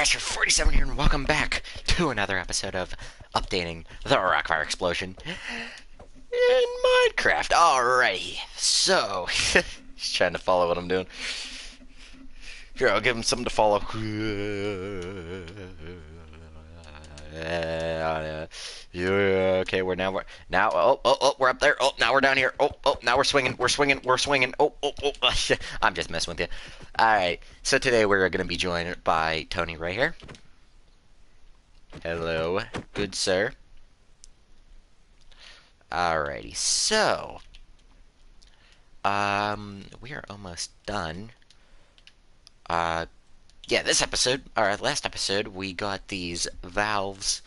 Crasher47 here, and welcome back to another episode of updating the Rockfire Explosion in Minecraft. Alrighty, so he's trying to follow what I'm doing. Here, I'll give him something to follow. Okay, we're up there. Oh, now we're down here. Oh, now we're swinging. Oh. I'm just messing with you. All right. So today we're going to be joined by Tony right here. Hello, good sir. Alrighty. So, we are almost done. Yeah, this episode, or last episode, we got these valves,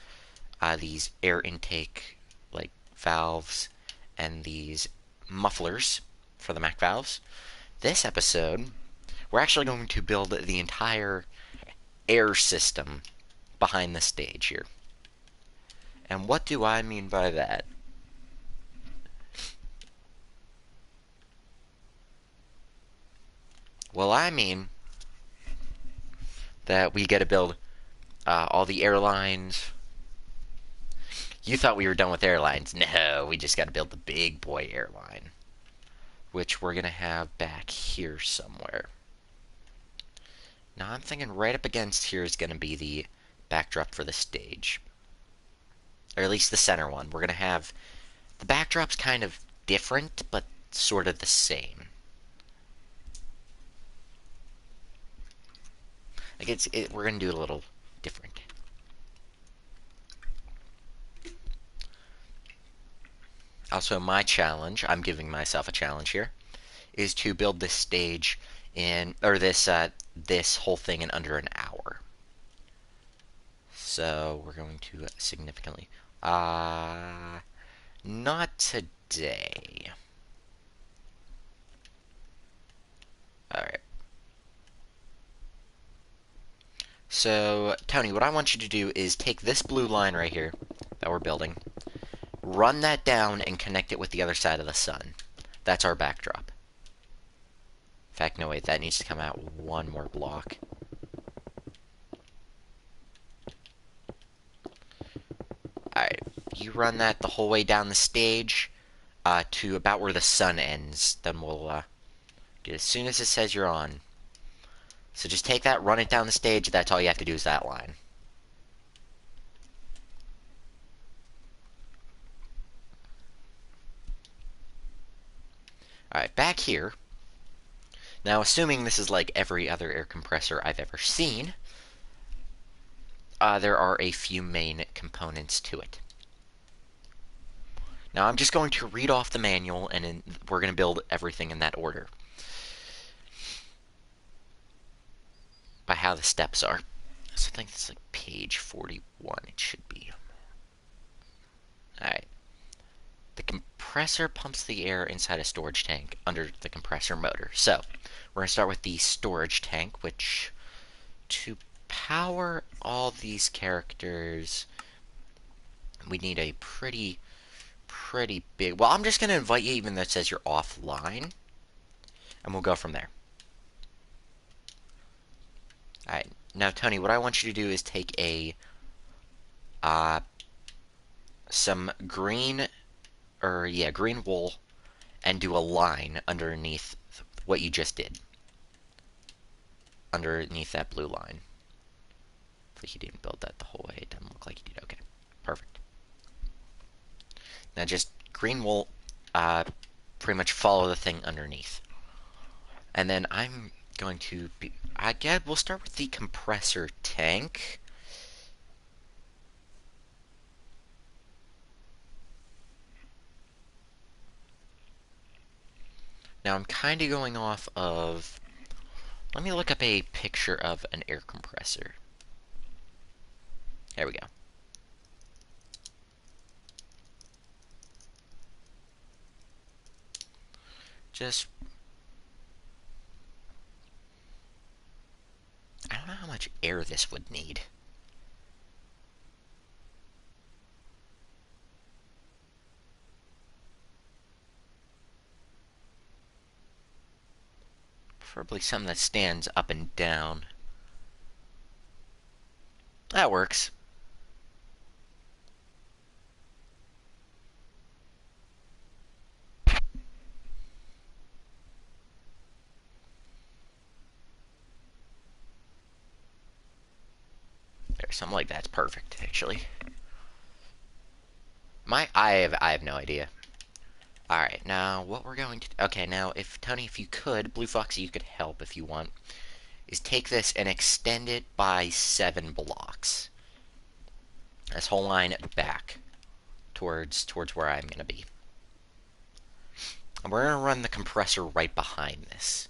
these air intake, like, valves, and these mufflers for the Mac valves. This episode, we're actually going to build the entire air system behind the stage here. And what do I mean by that? Well, I mean that we got to build all the airlines. You thought we were done with airlines. No, we just got to build the big boy airline, which we're going to have back here somewhere. Now, I'm thinking right up against here is going to be the backdrop for the stage. Or at least the center one. We're going to have... The backdrop's kind of different, but sort of the same. Like, we're going to do it a little different. Also, my challenge, I'm giving myself a challenge here, is to build this stage in, or this whole thing in under an hour. So we're going to significantly, not today. Alright. So, Tony, what I want you to do is take this blue line right here that we're building, run that down and connect it with the other side of the sun. That's our backdrop. In fact, no, wait, that needs to come out one more block. Alright, you run that the whole way down the stage to about where the sun ends. Then we'll get as soon as it says you're on. So just take that, run it down the stage. That's all you have to do is that line. Alright, back here. Now, assuming this is like every other air compressor I've ever seen, there are a few main components to it. Now, I'm just going to read off the manual, and we're going to build everything in that order. By how the steps are. So I think it's like page 41, it should be. Alright. The compressor pumps the air inside a storage tank under the compressor motor. So, we're going to start with the storage tank, which, to power all these characters, we need a pretty big... Well, I'm just going to invite you even though it says you're offline, and we'll go from there. Alright, now Tony, what I want you to do is take some green wool and do a line underneath what you just did. Underneath that blue line. Hopefully he didn't build that the whole way. It doesn't look like he did. Okay, perfect. Now just green wool, pretty much follow the thing underneath. And then I'm going to be... I guess we'll start with the compressor tank. Now I'm kind of going off of... Let me look up a picture of an air compressor. There we go. Just... I don't know how much air this would need. Preferably something that stands up and down. That works. There's something like that's perfect, actually. I have no idea. Alright, now what we're going to... Okay, now, Tony, if you could, Blue Foxy, you could help if you want, is take this and extend it by 7 blocks. This whole line back towards where I'm going to be. And we're going to run the compressor right behind this.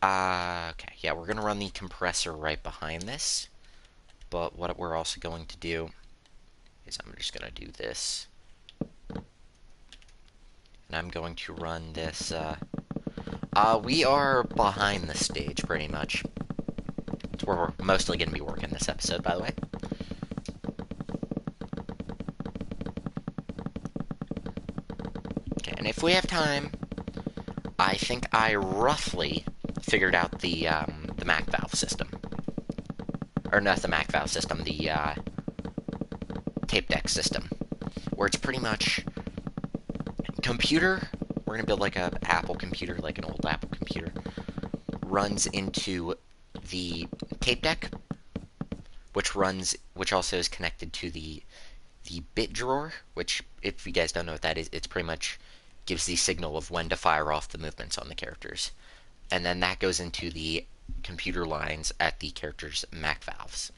Okay, yeah, we're going to run the compressor right behind this. But what we're also going to do is I'm just going to do this. And I'm going to run this, we are behind the stage, pretty much. It's where we're mostly going to be working this episode, by the way. Okay, and if we have time, I think I roughly figured out the Mac valve system. Or not the Mac valve system, the tape deck system. Where it's pretty much computer, we're going to build like a Apple computer, like an old Apple computer, runs into the tape deck, which also is connected to the bit drawer, which, if you guys don't know what that is, it's pretty much gives the signal of when to fire off the movements on the characters. And then that goes into the computer lines at the character's Mac valves.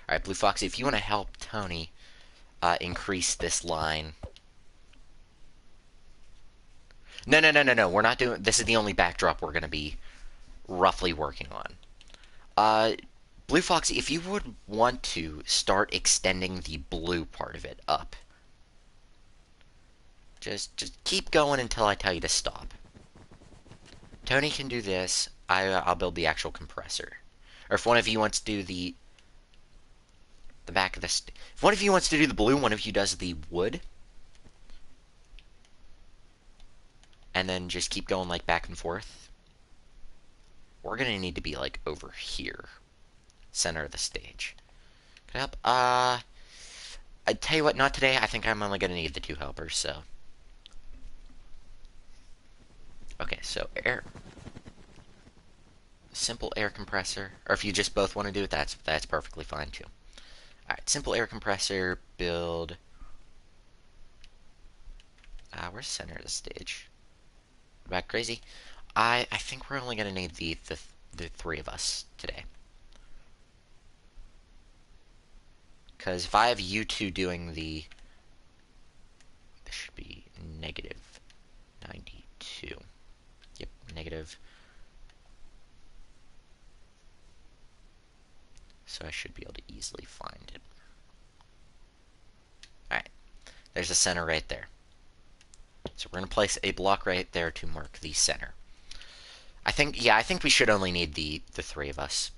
Alright, Blue Foxy, if you want to help Tony increase this line. No. We're not doing... This is the only backdrop we're going to be roughly working on. Blue Foxy, if you would want to start extending the blue part of it up. Just keep going until I tell you to stop. Tony can do this. I'll build the actual compressor. Or if one of you wants to do the back of this... If one of you wants to do the blue, one of you does the wood. And then just keep going, like, back and forth. We're gonna need to be, like, over here. Center of the stage. Can I help? I tell you what, not today. I think I'm only gonna need the 2 helpers, so... Okay, so simple air compressor. Or if you just both want to do it, that's perfectly fine, too. Alright, simple air compressor, build... where's center of the stage? Back crazy? I think we're only gonna need the 3 of us today. Because if I have you two doing the... This should be negative 92. Yep, negative. So I should be able to easily find it. Alright. There's a center right there. So we're going to place a block right there to mark the center. I think we should only need the 3 of us.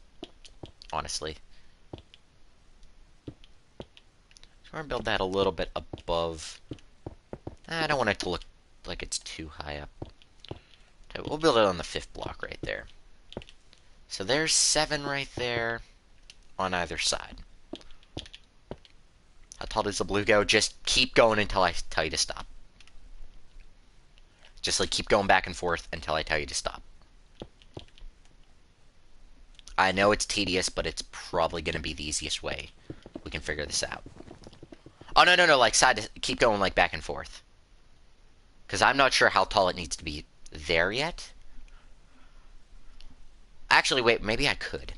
Honestly. So we're going to build that a little bit above. I don't want it to look like it's too high up. Okay, we'll build it on the 5th block right there. So there's 7 right there on either side. How tall does the blue go? Just keep going until I tell you to stop. Just like keep going back and forth until I tell you to stop. I know it's tedious, but it's probably going to be the easiest way we can figure this out. Oh, no, like keep going like back and forth. Because I'm not sure how tall it needs to be there yet. Actually, wait, maybe I could.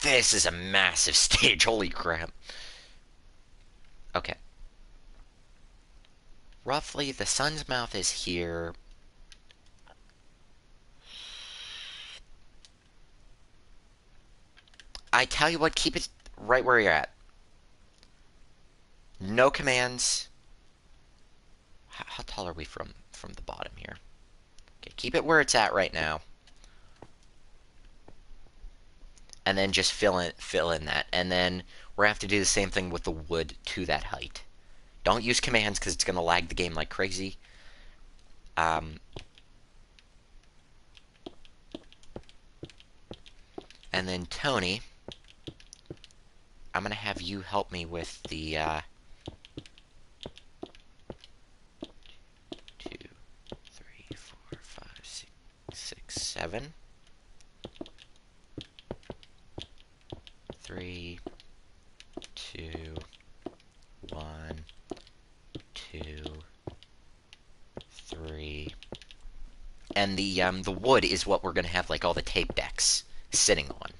This is a massive stage, holy crap. Okay. Roughly, the sun's mouth is here. I tell you what, keep it right where you're at. No commands. How tall are we from the bottom here? Okay, keep it where it's at right now. and then just fill in that, and then we're gonna have to do the same thing with the wood to that height. Don't use commands because it's gonna lag the game like crazy. Um, and then Tony, I'm gonna have you help me with the 2, 3, 4, 5, 6, 7. 3, 2, 1, 2, 3. And the wood is what we're gonna have like all the tape decks sitting on.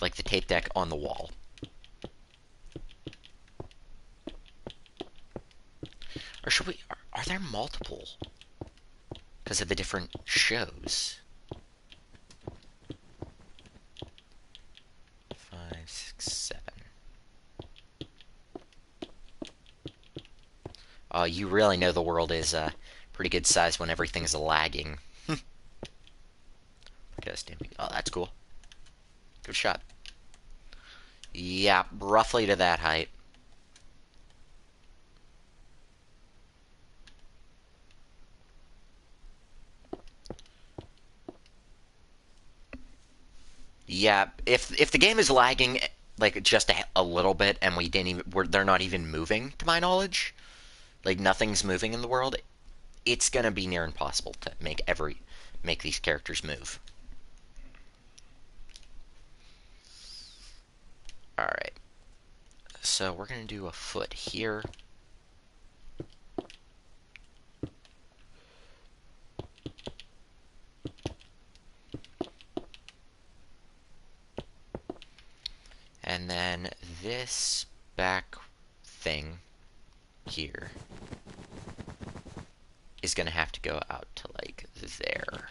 Like the tape deck on the wall. Or should we... Are there multiple? Because of the different shows. 5, 6, 7. You really know the world is pretty good size when everything's lagging. Oh, that's cool. Good shot. Yeah, roughly to that height. Yeah, if the game is lagging like just a little bit and we didn't even they're not even moving to my knowledge, like nothing's moving in the world, it's gonna be near impossible to make these characters move. All right. So we're gonna do a foot here. And then this back thing here is gonna have to go out to like there.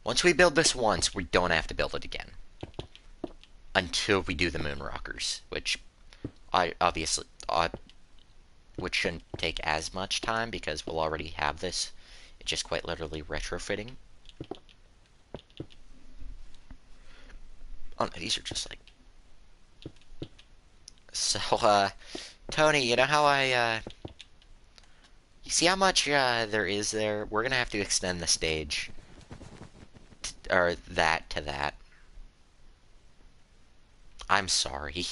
Once we build this once, we don't have to build it again. Until we do the moon rockers, which which shouldn't take as much time because we'll already have this. It's just quite literally retrofitting. Oh no, these are just like... So, Tony, you know how you see how much there is there? We're gonna have to extend the stage. Or that to that. I'm sorry.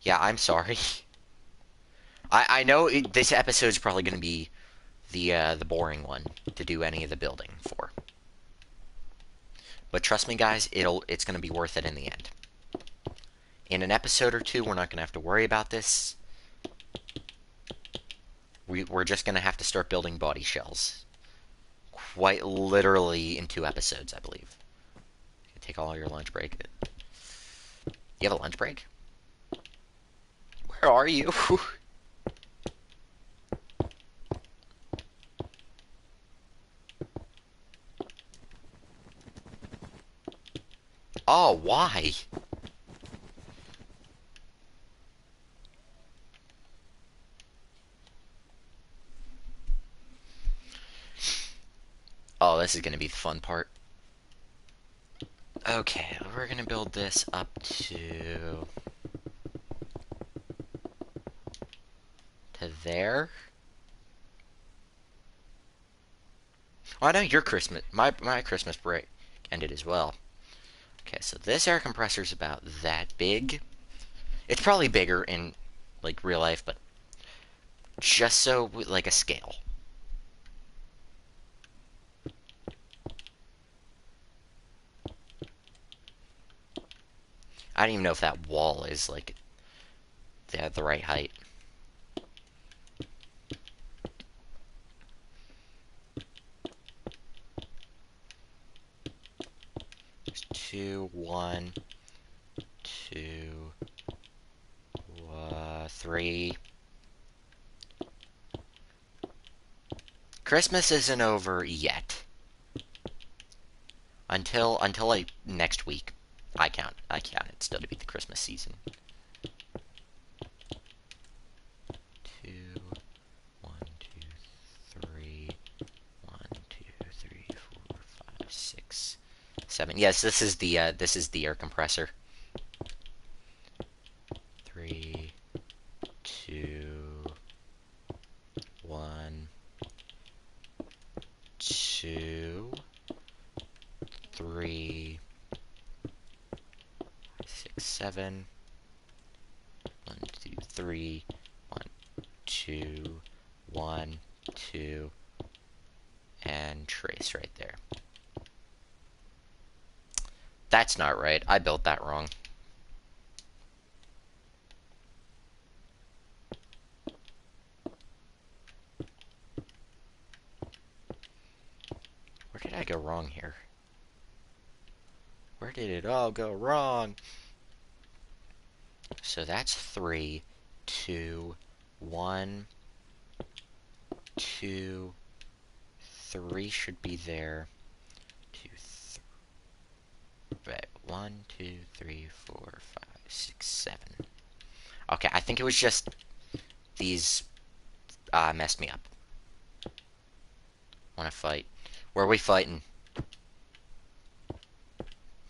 Yeah, I'm sorry. I know this episode's probably gonna be the boring one to do any of the building for. But trust me, guys, it's gonna be worth it in the end. In an episode or two, we're not gonna have to worry about this. We're just gonna have to start building body shells. Quite literally in 2 episodes, I believe. Take all your lunch break. You have a lunch break? Where are you? Oh, why? Oh, this is going to be the fun part. Okay, we're going to build this up to there. Oh, I know your Christmas, my Christmas break ended as well. Okay, so this air compressor is about that big. It's probably bigger in like real life, but just so like a scale. I don't even know if that wall is like the right height. There's 2, 1, 2, 3. Christmas isn't over yet. Until like next week, I count it still to be the Christmas season. 2, 1, 2, 3, 1, 2, 3, 4, 5, 6, 7. Yes, this is the air compressor. 3, 2, 1, 2, 3, 6, 7. 1, 2, 3, 1, 2, 1, 2, and trace right there. That's not right. I built that wrong. Where did I go wrong here? Where did it all go wrong? So that's 3, 2, 1, 2, 3 should be there. 2, 3, 1, 2, 3, 4, 5, 6, 7. Okay, I think it was just these messed me up. Wanna fight? Where are we fighting?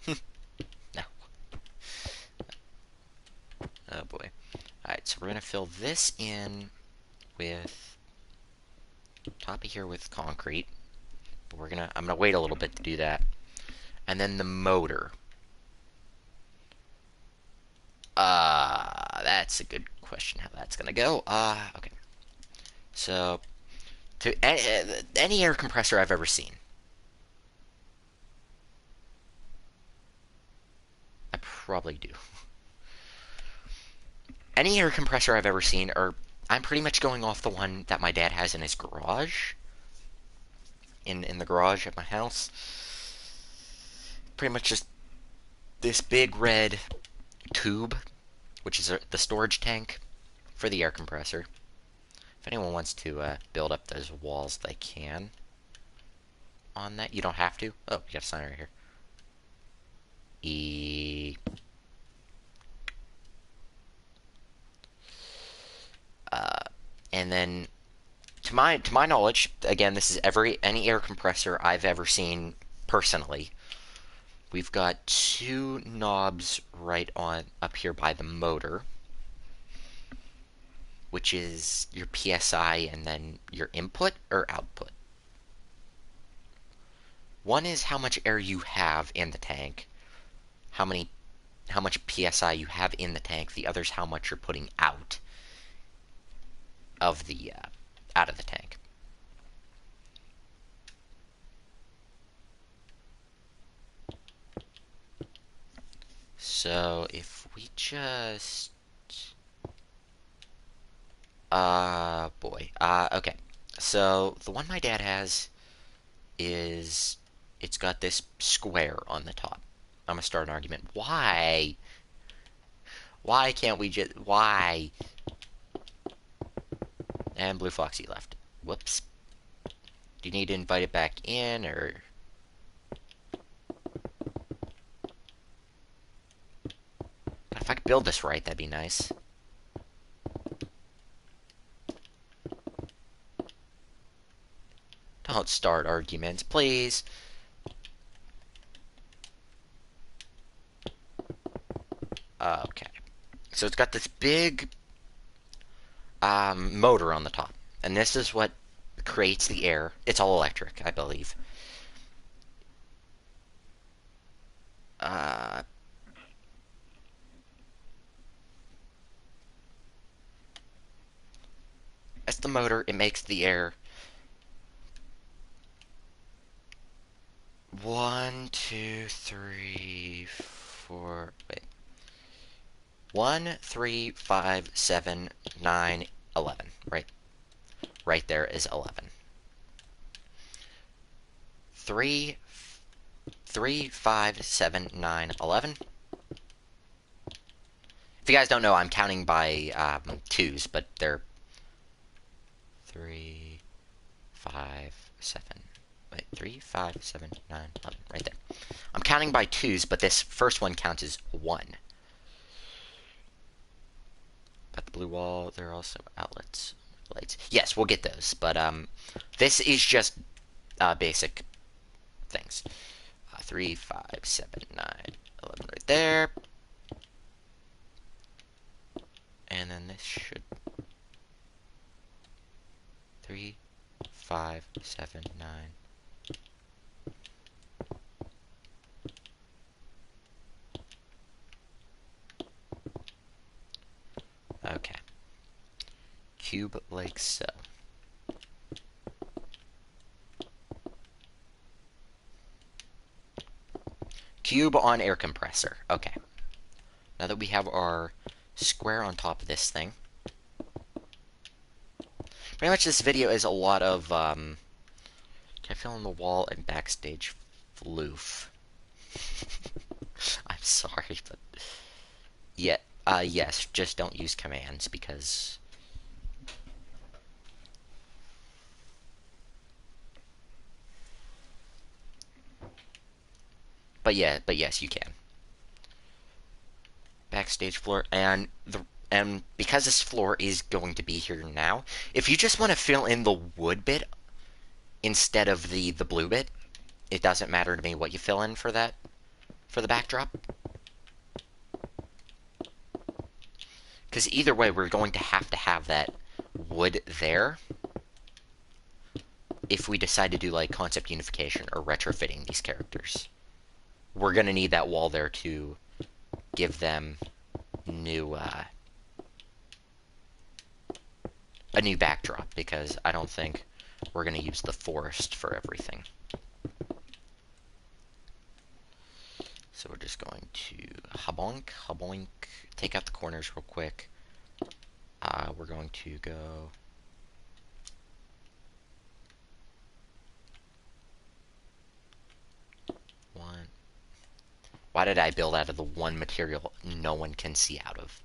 No. Oh boy. Alright, so we're gonna fill this in with top of here with concrete. But I'm gonna wait a little bit to do that. And then the motor. That's a good question how that's gonna go. Okay. So, to any air compressor I've ever seen, I probably do. Any air compressor I've ever seen, or I'm pretty much going off the one that my dad has in his garage. In the garage at my house. Pretty much just this big red tube, which is the storage tank for the air compressor. If anyone wants to build up those walls, they can. On that, you don't have to. Oh, you got a sign right here. E. And then, to my knowledge, again, this is any air compressor I've ever seen personally. We've got 2 knobs right on up here by the motor, which is your PSI and then your input or output. One is how much air you have in the tank, how much PSI you have in the tank. The other is how much you're putting out of the tank. So if we just boy. Okay. So the one my dad has is it's got this square on the top. I'm gonna start an argument. Why? Why can't we just why? And Blue Foxy left. Whoops. Do you need to invite it back in or if I could build this right, that'd be nice. Don't start arguments, please. Okay. So it's got this big motor on the top. And this is what creates the air. It's all electric, I believe. That's the motor. It makes the air. 1, 2, 3, 4. Wait. 1, 3, 5, 7, 9, 11. Right there is 11. 3, 5, 7, 9, 11. If you guys don't know, I'm counting by twos, but they're 3, 5, 7. wait, 3, 5, 7, 9, 11, right there. I'm counting by twos, but this first one counts as 1. Got the blue wall, there are also outlets. Lights. Yes, we'll get those, but this is just basic things. 3, 5, 7, 9, 11 right there. And then this should 3, 5, 7, 9. Okay. Cube like so. Cube on air compressor. Okay. Now that we have our square on top of this thing. Pretty much this video is a lot of, can I fill in the wall and backstage floof? I'm sorry, but... Yeah, yes, just don't use commands, because... But yes, you can. Backstage floor, and because this floor is going to be here now, if you just want to fill in the wood bit instead of the blue bit, it doesn't matter to me what you fill in for that, for the backdrop. Because either way, we're going to have that wood there if we decide to do, like, concept unification or retrofitting these characters. We're going to need that wall there to give them new, a new backdrop, because I don't think we're going to use the forest for everything. So we're just going to haboink, take out the corners real quick. We're going to go... One. Why did I build out of the one material no one can see out of?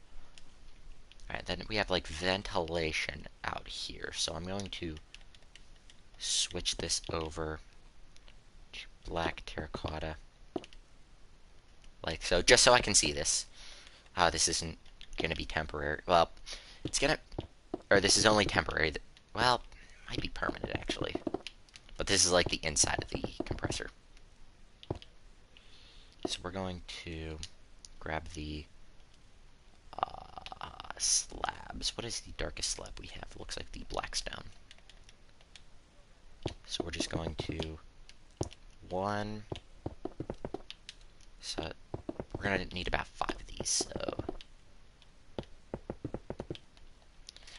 Alright, then we have, like, ventilation out here. So I'm going to switch this over to black terracotta. Like so, just so I can see this. This isn't going to be temporary. Well, it's going to... Or this is only temporary. Well, might be permanent, actually. But this is, like, the inside of the compressor. So we're going to grab the slabs. What is the darkest slab we have? It looks like the blackstone. So we're just going to one. So we're going to need about 5 of these. So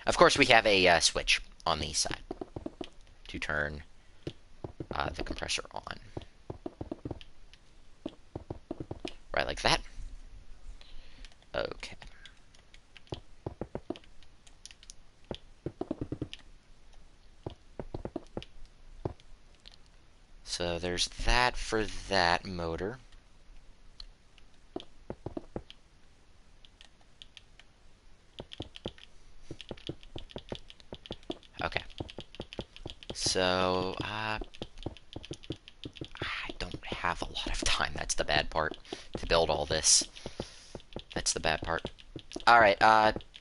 of course we have a switch on the side to turn the compressor on. Right like that. Okay. So there's that for that motor. Okay. So, I don't have a lot of time. That's the bad part. To build all this. That's the bad part. Alright,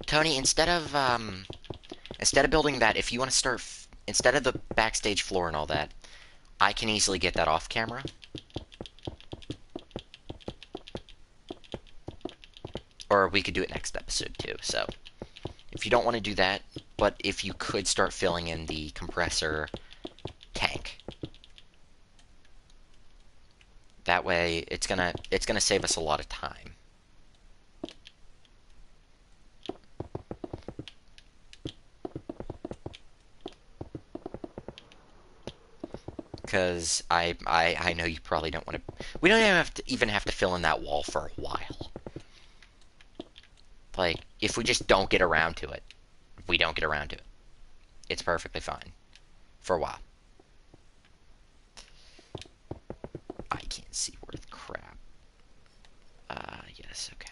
Tony, instead of building that, if you want to start... Instead of the backstage floor and all that, I can easily get that off camera. Or we could do it next episode, too. So, if you don't want to do that, but if you could start filling in the compressor tank. That way, it's gonna save us a lot of time. Because I know you probably don't want to... We don't even have to fill in that wall for a while. Like, if we just don't get around to it, we don't get around to it. It's perfectly fine. For a while. I can't see worth crap. Yes, okay.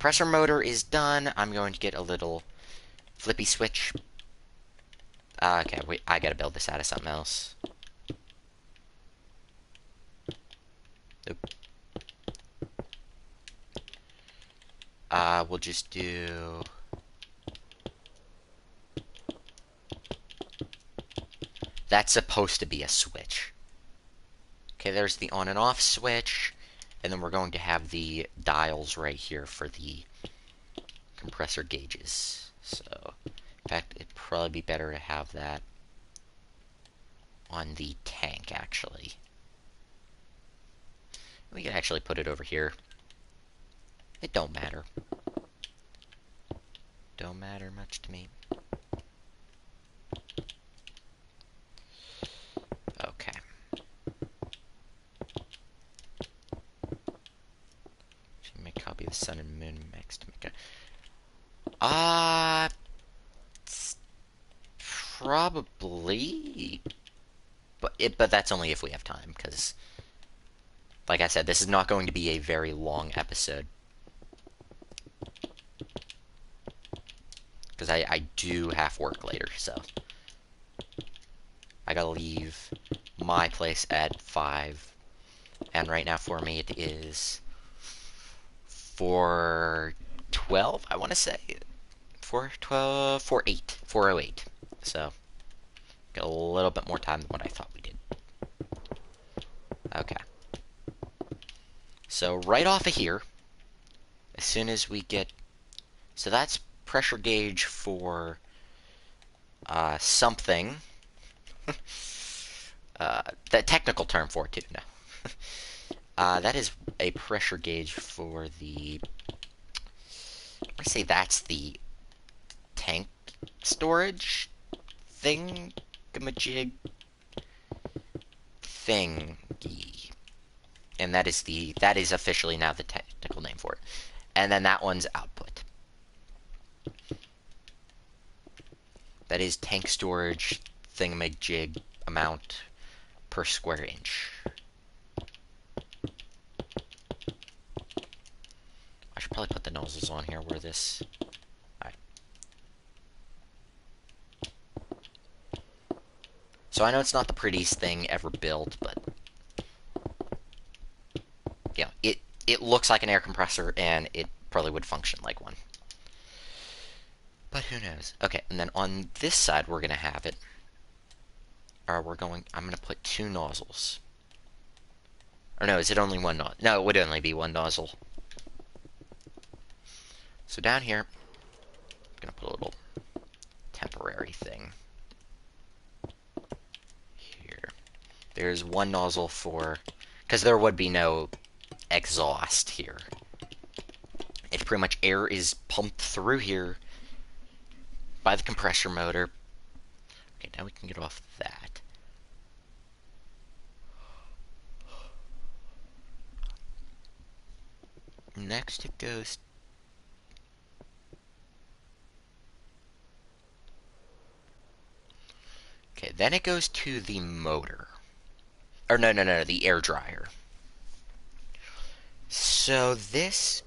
compressor motor is done. I'm going to get a little flippy switch. Okay, wait, I gotta build this out of something else. Nope. We'll just do... That's supposed to be a switch. Okay, there's the on and off switch. And then we're going to have the dials right here for the compressor gauges. So, in fact, it'd probably be better to have that on the tank, actually. We can actually put it over here. It don't matter. Don't matter much to me. Okay. Make a copy of the sun and moon mix to make a... probably... But that's only if we have time, because... Like I said, this is not going to be a very long episode. Because I do have work later, so... I gotta leave my place at 5. And right now for me it is 4:12, I want to say. 4:12, 4:08, 4:08. So, got a little bit more time than what I thought we did. Okay. So right off of here, as soon as we get... So that's pressure gauge for something. The technical term for it, too. No. That is a pressure gauge for the... I say that's the tank storage thingamajig thingy. And that is officially now the technical name for it. And then that one's output. That is tank storage thingamajig amount per square inch. I should probably put the nozzles on here where this... Alright. So I know it's not the prettiest thing ever built, but... You know, it looks like an air compressor, and it probably would function like one. But who knows? Okay, and then on this side we're going to have it. I'm going to put 2 nozzles. Or no, is it only 1 nozzle? No, it would only be 1 nozzle. So down here, I'm going to put a little temporary thing. Here. There's 1 nozzle for... Because there would be no exhaust here. It's pretty much air is pumped through here by the compressor motor. Okay, now we can get off that. Next it goes... Okay, then it goes to the motor. Or no, the air dryer. So this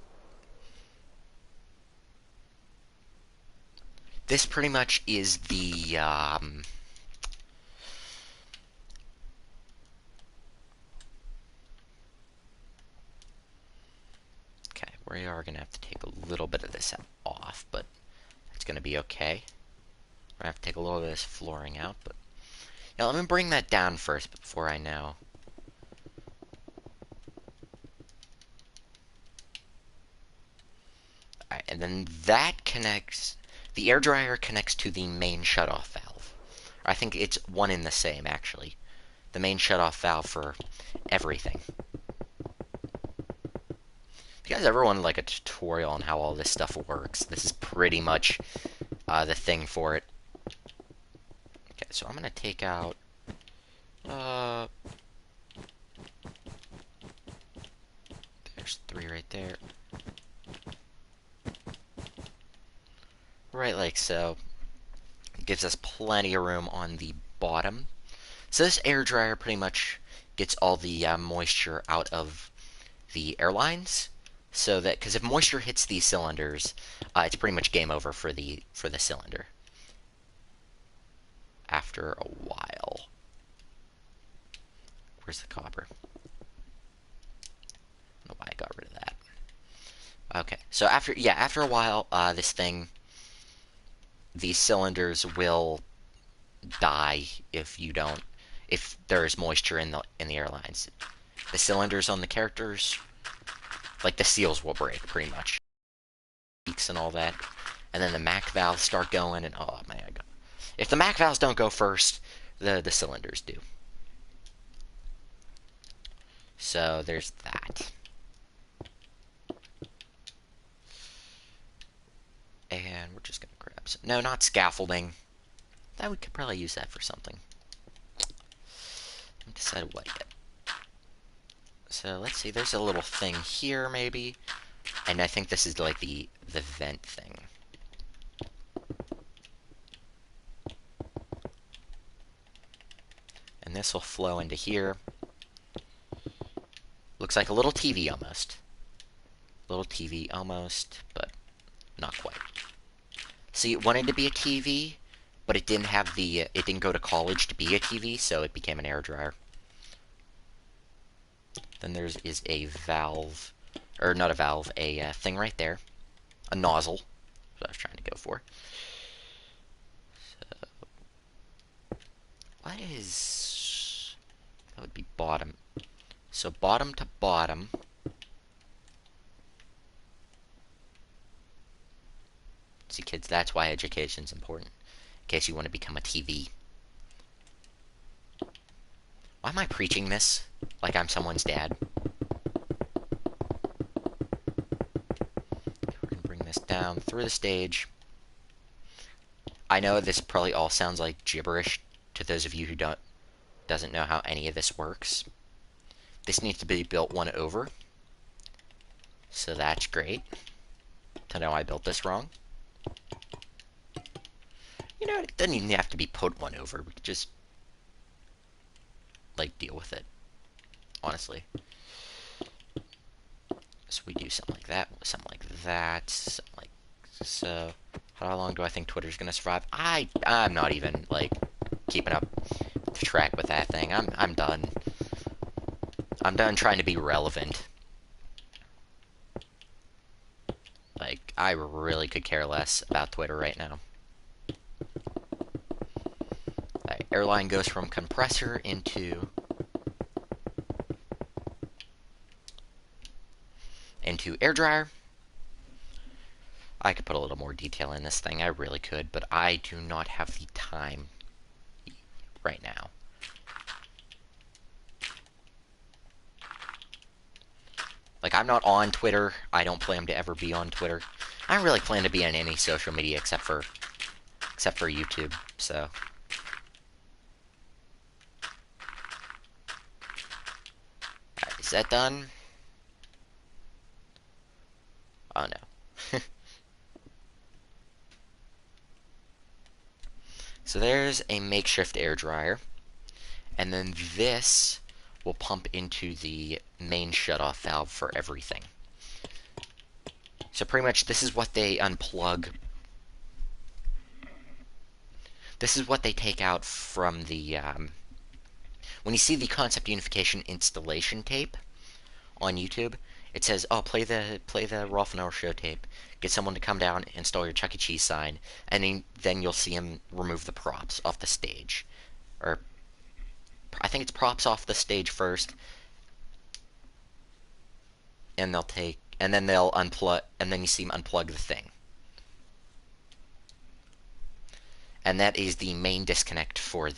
pretty much is the okay, we are gonna have to take a little bit of this off, but it's gonna be okay. We're gonna have to take a little bit of this flooring out, but yeah, let me bring that down first before I know. Alright, and then that connects... The air dryer connects to the main shutoff valve. I think it's one in the same, actually. The main shutoff valve for everything. If you guys ever want like a tutorial on how all this stuff works, this is pretty much the thing for it. Okay, so I'm gonna take out there's 3 right there. Right like so. It gives us plenty of room on the bottom. So this air dryer pretty much gets all the moisture out of the airlines. so that because if moisture hits these cylinders, it's pretty much game over for the cylinder after a while. Where's the copper? I don't know why I got rid of that. Okay, so after a while, these cylinders will die if there's moisture in the airlines. The cylinders on the characters, like the seals, will break pretty much, leaks and all that, and then the Mac valves start going, and oh man, if the Mac valves don't go first, the cylinders do. So there's that. And we're just gonna grab some. No, not scaffolding. That we could probably use that for something. I haven't decided what yet. So let's see. There's a little thing here, maybe, and I think this is like the vent thing. And this will flow into here. Looks like a little TV almost. Little TV almost, but not quite. See, it wanted to be a TV, but it didn't have it didn't go to college to be a TV, so it became an air dryer. Then there is a valve, or not a valve, a thing right there. A nozzle, that's what I was trying to go for. So, what is... that would be bottom. So bottom to bottom. See, kids, that's why education's important. In case you want to become a TV. Why am I preaching this like I'm someone's dad? We're going to bring this down through the stage. I know this probably all sounds like gibberish to those of you who doesn't know how any of this works. This needs to be built one over. So that's great to know I built this wrong. You know, it doesn't even have to be put one over. We could just, like, deal with it. Honestly. So we do something like that, something like that, something like so. How long do I think Twitter's gonna survive? I'm not even, like, keeping up to track with that thing. I'm done. I'm done trying to be relevant. Like, I really could care less about Twitter right now. Airline goes from compressor into air dryer. I could put a little more detail in this thing. I really could, but I do not have the time right now. Like, I'm not on Twitter. I don't plan to ever be on Twitter. I don't really plan to be on any social media except for YouTube, so... Alright, is that done? Oh, no. So there's a makeshift air dryer. And then this will pump into the main shutoff valve for everything. So pretty much this is what they unplug. This is what they take out from the... when you see the Concept Unification installation tape on YouTube, it says, "Oh, play the Rolf and Noah show tape. Get someone to come down, install your Chuck E. Cheese sign, and then you'll see him remove the props off the stage, or I think it's props off the stage first, and then they'll unplug, and then you see him unplug the thing, and that is the main disconnect for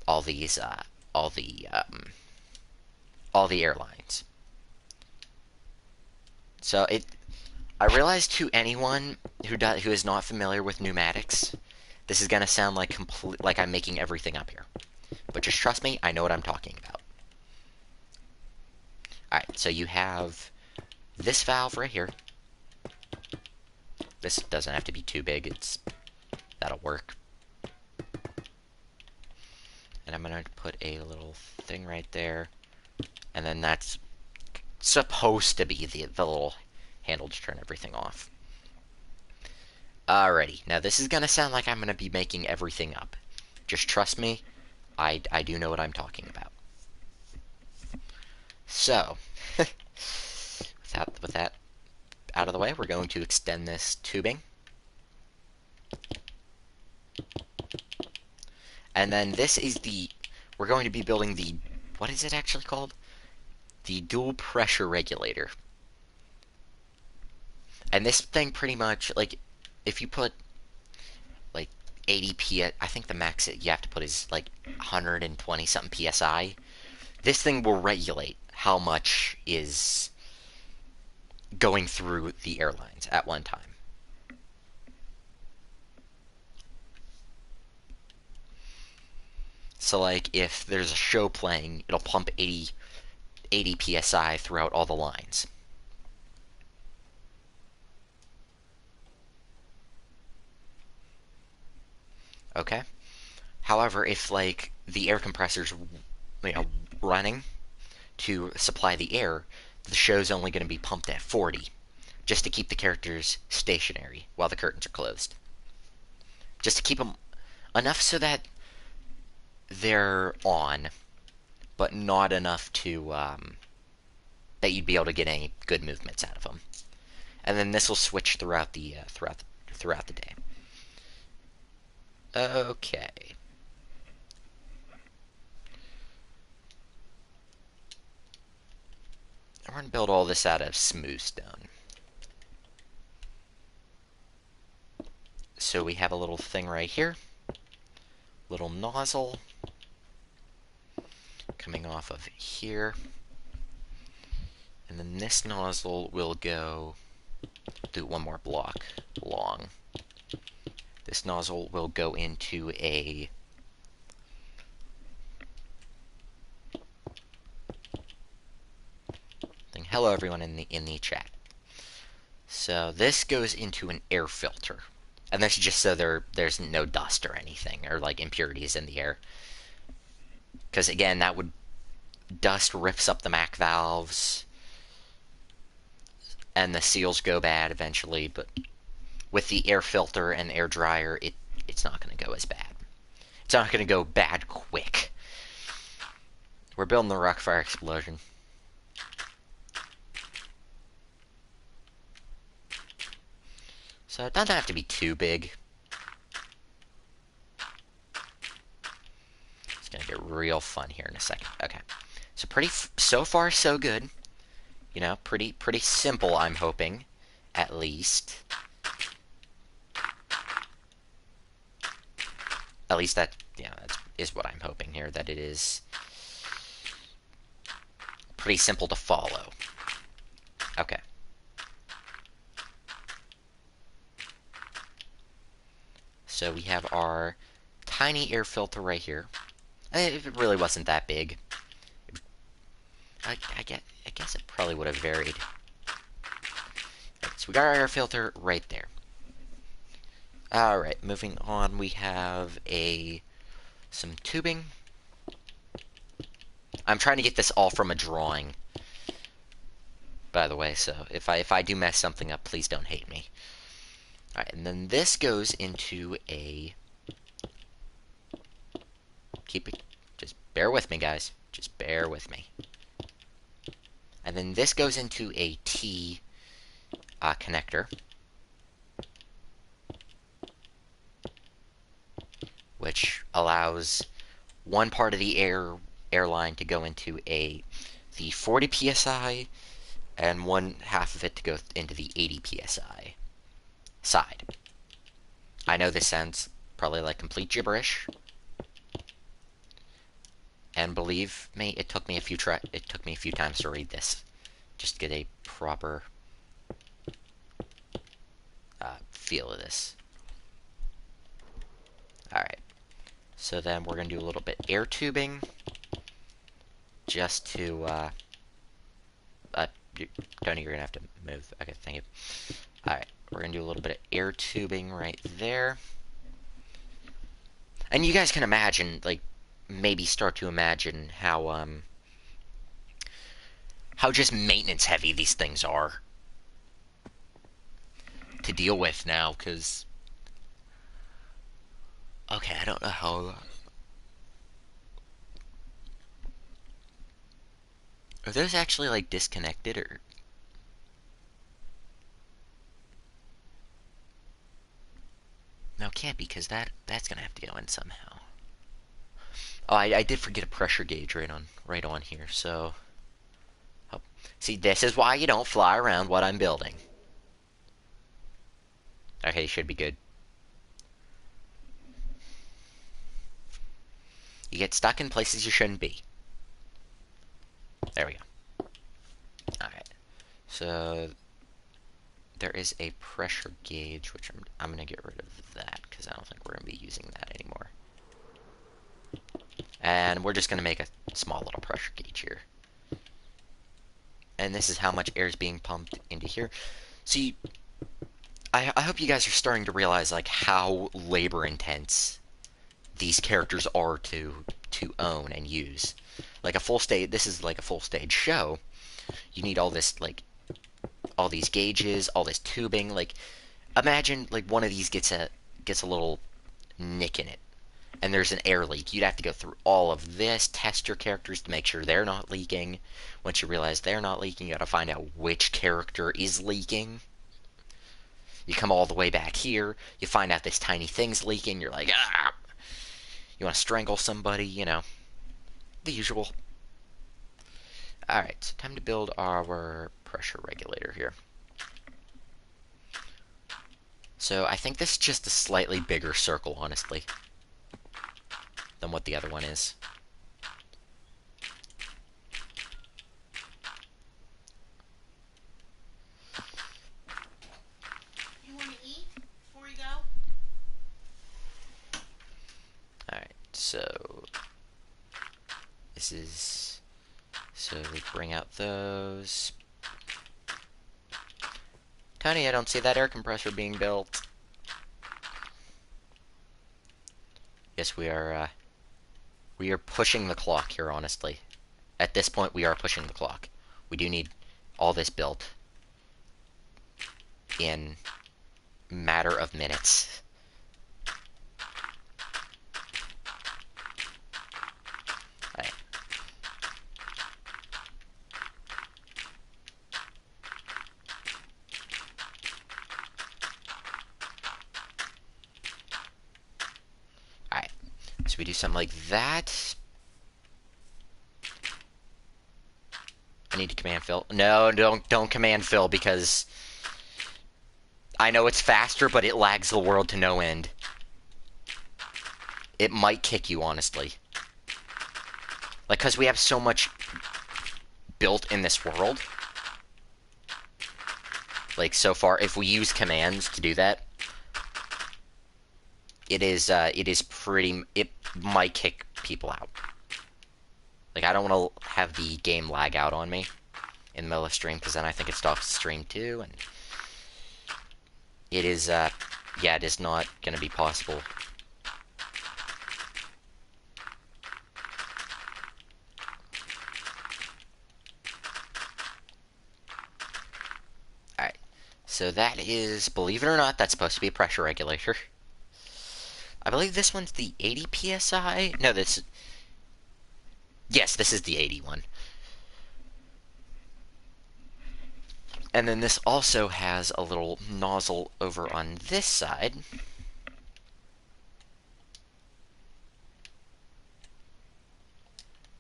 all the airlines." So I realize to anyone who is not familiar with pneumatics, this is gonna sound like I'm making everything up here. But just trust me, I know what I'm talking about. Alright, so you have this valve right here. This doesn't have to be too big, that'll work. And I'm gonna put a little thing right there. And then that's supposed to be the little handle to turn everything off. Alrighty, now this is gonna sound like I'm gonna be making everything up. Just trust me, I do know what I'm talking about. So, with that out of the way, we're going to extend this tubing. And then this is we're going to be building what is it actually called? The dual pressure regulator. And this thing pretty much, like, if you put, like, 80 I think the max you have to put is, like, 120 something PSI. This thing will regulate how much is going through the airlines at one time. So, like, if there's a show playing, it'll pump 80 PSI throughout all the lines. Okay? However, if, like, the air compressor's, running to supply the air, the show's only going to be pumped at 40, just to keep the characters stationary while the curtains are closed. Just to keep them enough so that they're on, but not enough to that you'd be able to get any good movements out of them. And then this will switch throughout the day. Okay. We're going to build all this out of smooth stone. So we have a little thing right here. Little nozzle coming off of here. And then this nozzle will go, do one more block long. This nozzle will go into a thing. Hello everyone in the chat. So this goes into an air filter. And that's just so there's no dust or anything, or like impurities in the air. Because again, dust rips up the Mac valves, and the seals go bad eventually, but with the air filter and air dryer, it's not going to go as bad. It's not going to go bad quick. We're building the Rockfire Explosion. So it doesn't have to be too big. It's going to get real fun here in a second. Okay. So so far so good. You know, pretty simple, I'm hoping, at least. At least that is what I'm hoping here, that it is pretty simple to follow. Okay. So we have our tiny air filter right here. If it really wasn't that big, I guess it probably would have varied. So we got our air filter right there. Alright, moving on, we have some tubing. I'm trying to get this all from a drawing, by the way, so if I do mess something up, please don't hate me. Alright, and then this goes into just bear with me, guys. Just bear with me. And then this goes into a T connector, which allows one part of the airline to go into the 40 psi, and one half of it to go into the 80 psi side. I know this sounds probably like complete gibberish, and believe me, it took me a few times to read this just to get a proper feel of this. Alright, so then we're going to do a little bit air tubing, just to, Tony, you're going to have to move. Okay, thank you. Alright, we're going to do a little bit of air tubing right there. And you guys can imagine, like, maybe start to imagine how how just maintenance heavy these things are to deal with now, because... Okay, I don't know how... Are those actually, like, disconnected, or... No, it can't be, because that's gonna have to go in somehow. Oh, I did forget a pressure gauge right on here, so... Oh. See, this is why you don't fly around what I'm building. Okay, should be good. You get stuck in places you shouldn't be. There we go. Alright. So... There is a pressure gauge, which I'm going to get rid of that, because I don't think we're going to be using that anymore. And we're just going to make a small little pressure gauge here. And this is how much air is being pumped into here. See, I hope you guys are starting to realize, like, how labor intense these characters are to own and use. Like a full stage, this is like a full stage show. You need all this, like, all these gauges, all this tubing. Like, imagine, like, one of these gets a little nick in it, and there's an air leak. You'd have to go through all of this, test your characters to make sure they're not leaking. Once you realize they're not leaking, you gotta find out which character is leaking. You come all the way back here, you find out this tiny thing's leaking, you're like, ah! You want to strangle somebody, you know, the usual. Alright, so time to build our pressure regulator here. So I think this is just a slightly bigger circle, honestly, than what the other one is. You want to eat before you go? Alright, so this is... So we bring out those. Tony, I don't see that air compressor being built. Yes, we are pushing the clock here, honestly. At this point, we are pushing the clock. We do need all this built in matter of minutes. Alright. Alright. So we do something like that. I need to command fill. No, don't command fill, because I know it's faster, but it lags the world to no end. It might kick you, honestly. Like, because we have so much built in this world. Like, so far, if we use commands to do that, it is pretty... It might kick people out. Like, I don't want to have the game lag out on me in the middle of stream, because then I think it stops the stream too, and it is, yeah, it is not going to be possible. Alright, so that is, believe it or not, that's supposed to be a pressure regulator. I believe this one's the 80 PSI? No, this... Yes, this is the 80 one. And then this also has a little nozzle over on this side.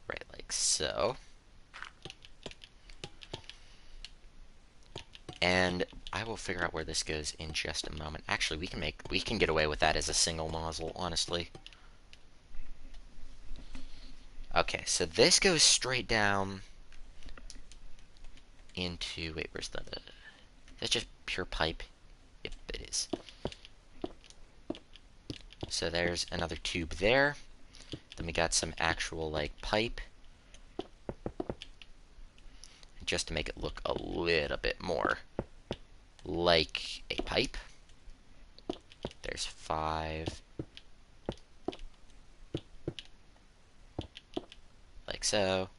Right, like so. And I will figure out where this goes in just a moment. Actually, we can get away with that as a single nozzle, honestly. Okay, so this goes straight down into... Wait, where's the... That's just pure pipe? Yep, it is. So there's another tube there. Then we got some actual, like, pipe. Just to make it look a little bit more like a pipe. There's 5. Like so.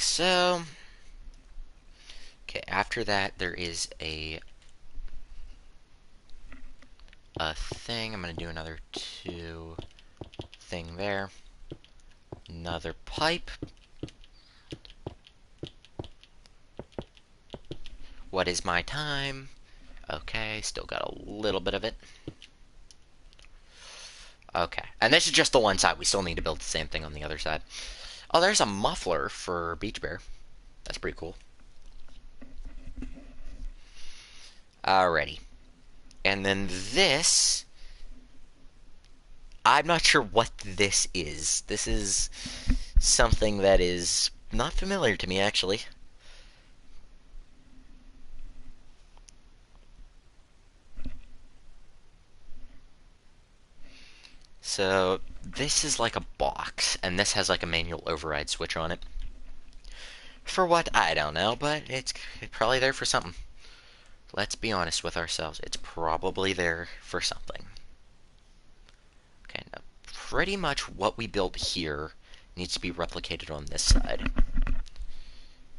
so. Okay, after that, there is a thing. I'm going to do another 2 thing there. Another pipe. What is my time? Okay, still got a little bit of it. Okay, and this is just the one side. We still need to build the same thing on the other side. Oh, there's a muffler for Beach Bear. That's pretty cool. Alrighty. And then this... I'm not sure what this is. This is something that is not familiar to me, actually. So, this is like a box, and this has like a manual override switch on it. For what? I don't know, but it's probably there for something. Let's be honest with ourselves. It's probably there for something. Okay, now pretty much what we built here needs to be replicated on this side.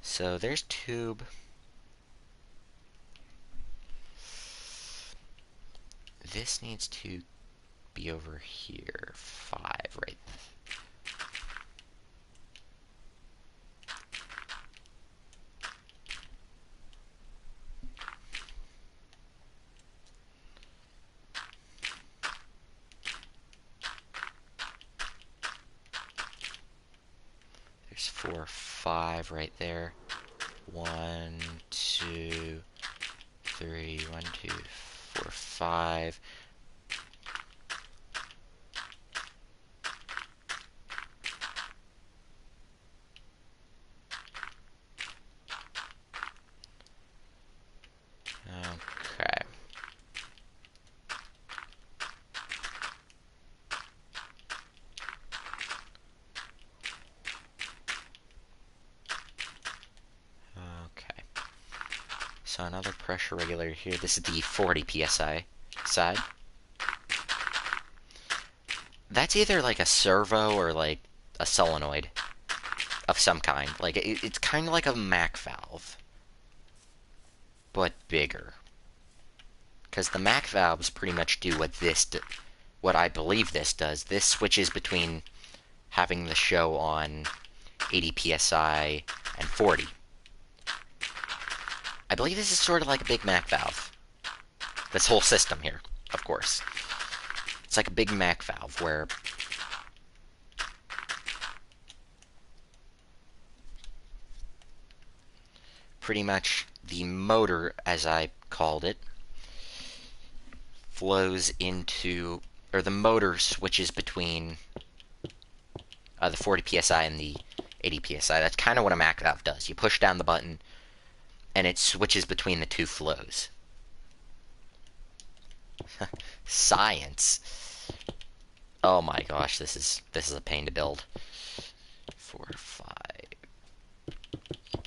So there's tube. This needs to be over here. 5, right? There's 4, 5 right there. 1, 2, 3, 1, 2, 4, 5. Okay. Okay. So another pressure regulator here. This is the 40 psi side. That's either like a servo or like a solenoid of some kind. Like it's kind of like a Mac valve, but bigger. Because the Mac valves pretty much do what I believe this does. This switches between having the show on 80 psi and 40. I believe this is sort of like a Big Mac valve. This whole system here, of course. It's like a Big Mac valve where pretty much the motor, as I called it, flows into, or the motor switches between the 40 psi and the 80 psi. That's kind of what a Mac valve does. You push down the button, and it switches between the 2 flows. Science. Oh my gosh, this is a pain to build. 4, 5.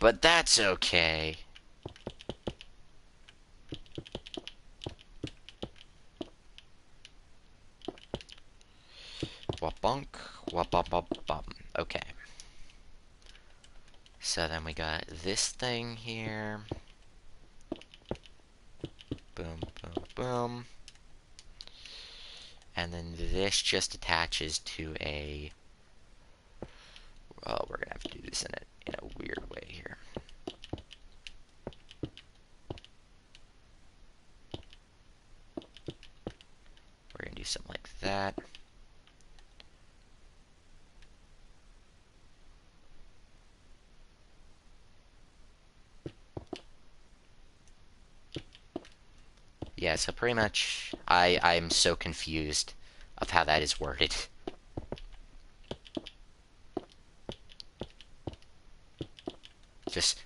But that's okay. Wabunk, wabababum. Okay. So then we got this thing here. Boom, boom, boom. And then this just attaches to a... Oh, we're gonna have to do this in a weird way here. We're gonna do something like that. Yeah, so pretty much I'm so confused of how that is worded.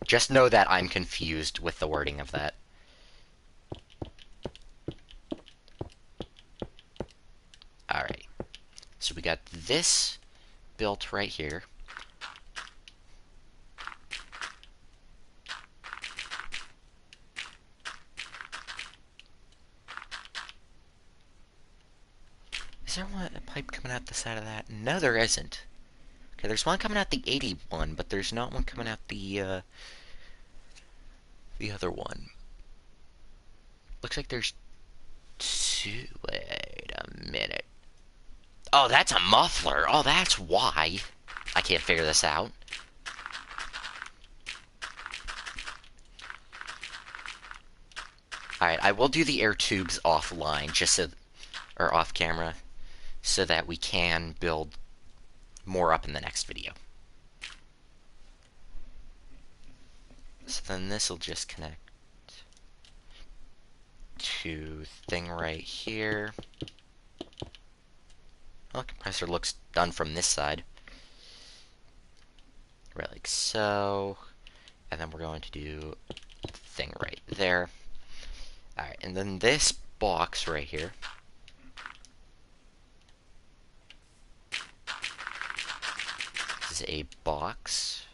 Just know that I'm confused with the wording of that. Alright. So we got this built right here. Is there a pipe coming out the side of that? No, there isn't. Okay, there's one coming out the 81, but there's not one coming out the other one. Looks like there's two. Wait a minute. Oh, that's a muffler. Oh, that's why. I can't figure this out. Alright, I will do the air tubes offline, just so, or off camera, so that we can build more up in the next video. So then this will just connect to thing right here. Well, compressor looks done from this side. Right, like so. And then we're going to do thing right there. Alright, and then this box right here. This is a box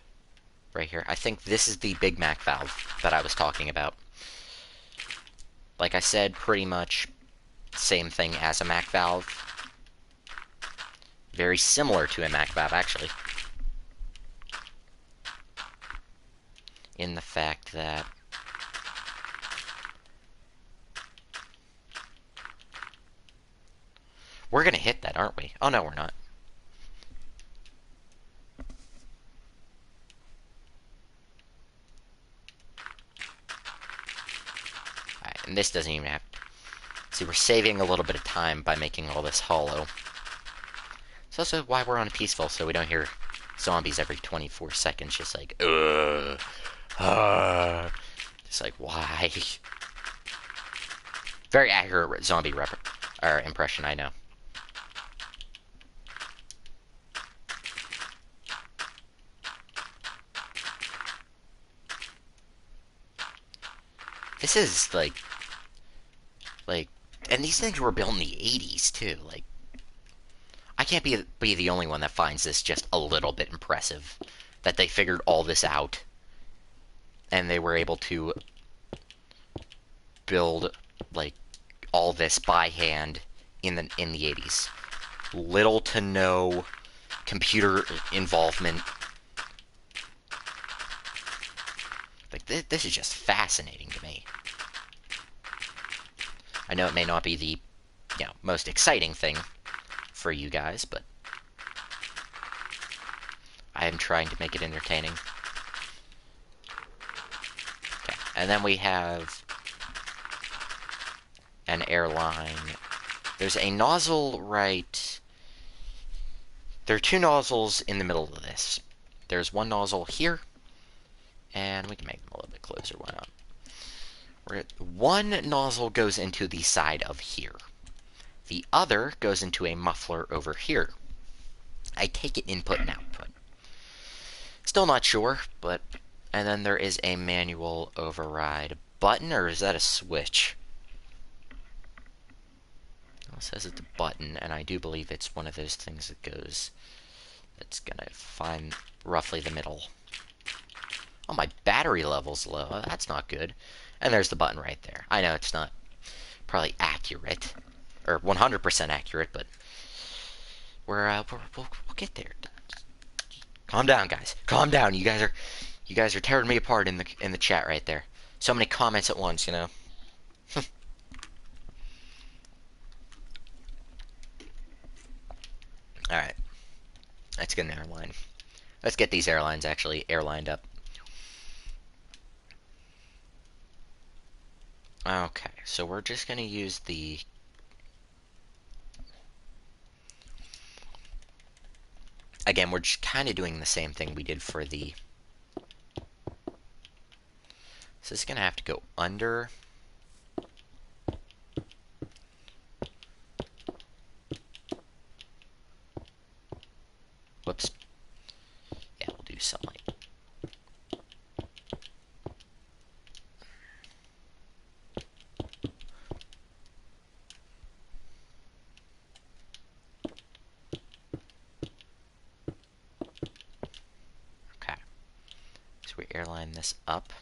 right here. I think this is the Big Mac valve that I was talking about. Like I said, pretty much same thing as a Mac valve. Very similar to a Mac valve, actually. In the fact that we're gonna hit that, aren't we? Oh no, we're not. Alright, and this doesn't even have... See, we're saving a little bit of time by making all this hollow. It's also why we're on peaceful, so we don't hear zombies every 24 seconds, just like, Just like, why? Very accurate zombie impression, I know. This is, and these things were built in the 80s, too, like, I can't be the only one that finds this just a little bit impressive, that they figured all this out, and they were able to build, like, all this by hand in the 80s. Little to no computer involvement. Like, this is just fascinating to me. I know it may not be the, most exciting thing for you guys, but I am trying to make it entertaining. Okay, and then we have an airline. There's a nozzle right... There are two nozzles in the middle of this. There's one nozzle here, and we can make them a little bit closer, why not? One nozzle goes into the side of here. The other goes into a muffler over here. I take it input and output. Still not sure, but... And then there is a manual override button, or is that a switch? It says it's a button, and I do believe it's one of those things that goes... That's gonna find roughly the middle. Oh, my battery level's low. That's not good. And there's the button right there. I know it's not probably accurate, or 100% accurate, but we'll get there. Calm down, guys. Calm down. You guys are tearing me apart in the chat right there. So many comments at once, you know. All right. Let's get an airline. Let's get these airlines actually airlined up. Okay, so we're just going to use the... Again, we're just kind of doing the same thing we did for the... So this is going to have to go under... Whoops. Yeah, we'll do something like... Okay. So we airline this up.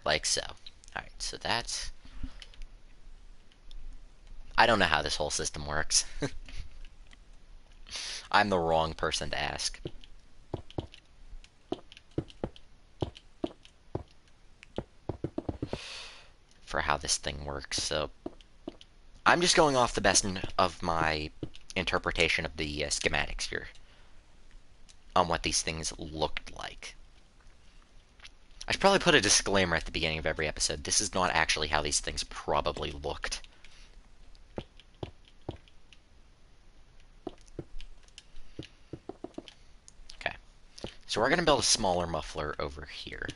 Like so. Alright, so that's... I don't know how this whole system works. I'm the wrong person to ask. For how this thing works, so I'm just going off the best of my interpretation of the schematics here on what these things looked like. I should probably put a disclaimer at the beginning of every episode. This is not actually how these things probably looked. Okay. So we're going to build a smaller muffler over here.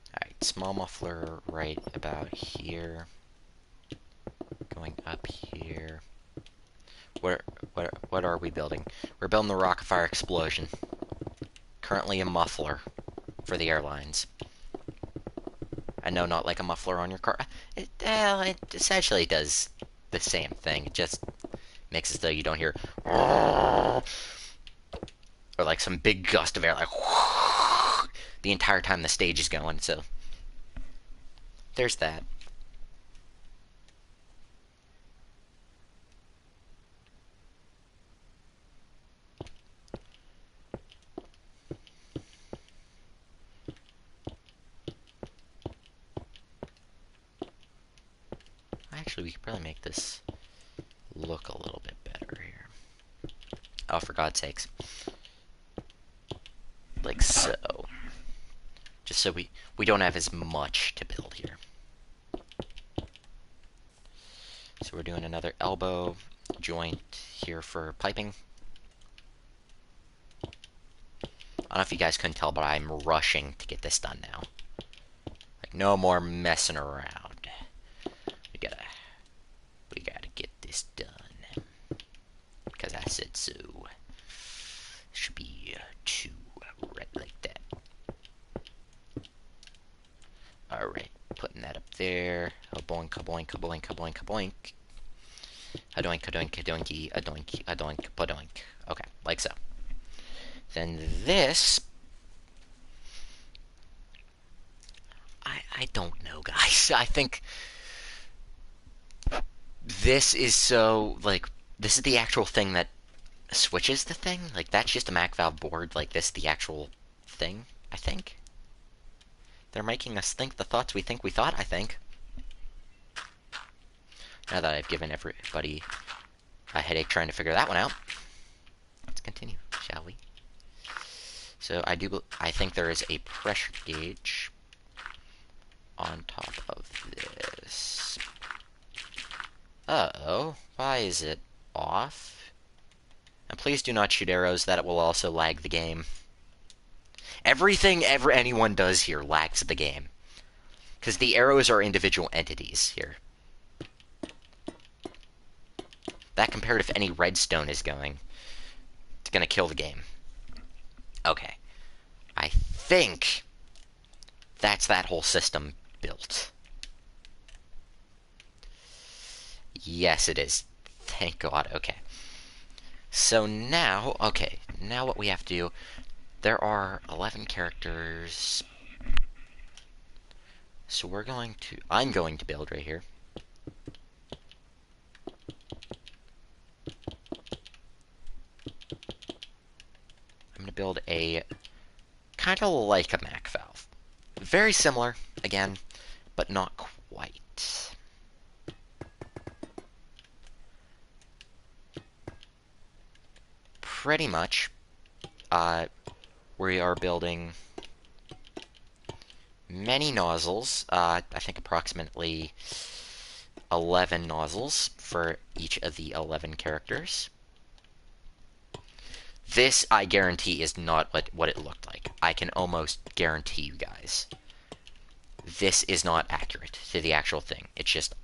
Alright, small muffler right about here. Going up here. What are we building? We're building the Rockafire Explosion. Currently a muffler for the airlines. I know, not like a muffler on your car. It essentially does the same thing. It just makes it so you don't hear or like some big gust of air like the entire time the stage is going. So there's that. Actually, we could probably make this look a little bit better here. Oh, for God's sakes. Like so. Just so we don't have as much to build here. So we're doing another elbow joint here for piping. I don't know if you guys couldn't tell, but I'm rushing to get this done now. Like, no more messing around. We gotta get this done. Because I said so. Should be two right like that. Alright, putting that up there. A boink, a boink, a boink, a boink, a boink. A doink, a doink, a doinky, a doink, a doink, a doink. Okay, like so. Then this... I don't know, guys. I think... this is so, like... this is the actual thing that switches the thing? Like, that's just a MacValve board. Like, this is the actual thing, I think. They're making us think the thoughts we think we thought, I think. Now that I've given everybody a headache trying to figure that one out, let's continue, shall we? So I think there is a pressure gauge on top of this. Uh-oh, why is it off? And please do not shoot arrows, that will also lag the game. Everything anyone does here lags the game. Because the arrows are individual entities here. That compared if any redstone is going, it's gonna kill the game. Okay. I think that's that whole system built. Yes, it is. Thank God. Okay. So now, okay, now what we have to do, there are 11 characters. So I'm going to build right here. I'm going to build a kind of like a MacValve. Very similar, again, but not quite. Pretty much, we are building many nozzles. I think approximately 11 nozzles for each of the 11 characters. This, I guarantee, is not what it looked like. I can almost guarantee you guys. This is not accurate to the actual thing. It's just,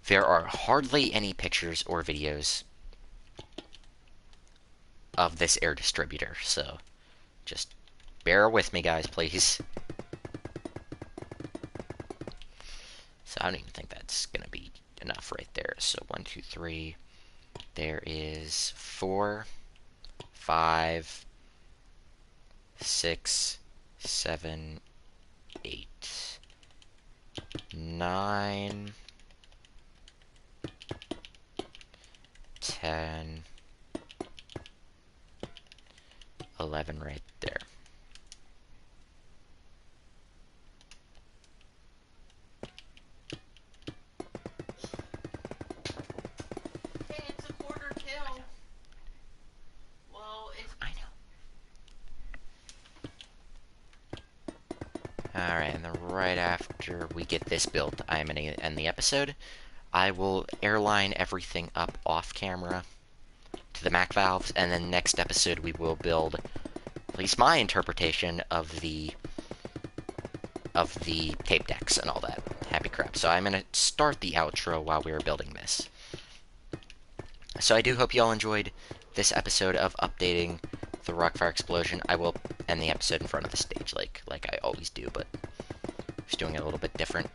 there are hardly any pictures or videos of this air distributor, so just bear with me, guys, please. So I don't even think that's gonna be enough right there. So 1, 2, 3. There is 4, 5, 6, 7, 8, 9, 10, 11 right there. Hey, it's a quarter till. Well, it's. I know. Alright, and then right after we get this built, I'm going to end the episode. I will airline everything up off camera to the Mac valves, and then next episode we will build at least my interpretation of the tape decks and all that happy crap. So I'm going to start the outro while we are building this. So I do hope you all enjoyed this episode of updating the Rockfire Explosion. I will end the episode in front of the stage like I always do, but just doing it a little bit different.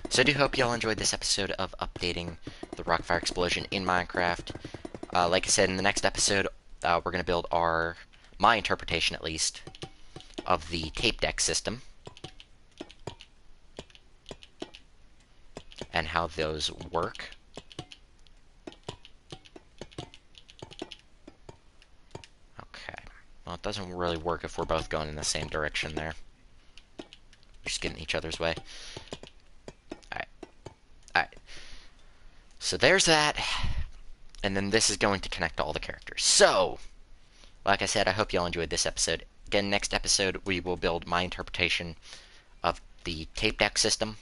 So I do hope you all enjoyed this episode of updating the Rockfire Explosion in Minecraft. Like I said, in the next episode, we're going to build my interpretation at least, of the tape deck system. And how those work. Okay. Well, it doesn't really work if we're both going in the same direction there. We're just getting in each other's way. Alright. Alright. So there's that. And then this is going to connect to all the characters. So, like I said, I hope you all enjoyed this episode. Again, next episode, we will build my interpretation of the tape deck system.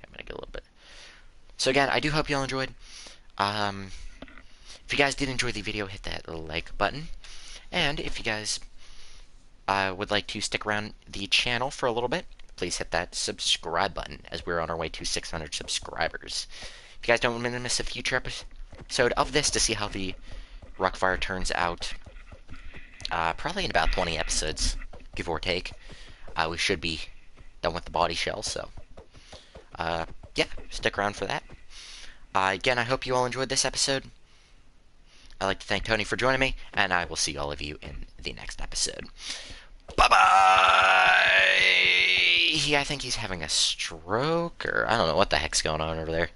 I'm going to get a little bit. So again, I do hope you all enjoyed. If you guys did enjoy the video, hit that like button. And if you guys would like to stick around the channel for a little bit, please hit that subscribe button, as we're on our way to 600 subscribers. If you guys don't want to miss a future episode of this to see how the Rockfire turns out, probably in about 20 episodes, give or take, we should be done with the body shell, so yeah, stick around for that. Again, I hope you all enjoyed this episode. I'd like to thank Tony for joining me, and I will see all of you in the next episode. Bye-bye! I think he's having a stroke, or I don't know what the heck's going on over there.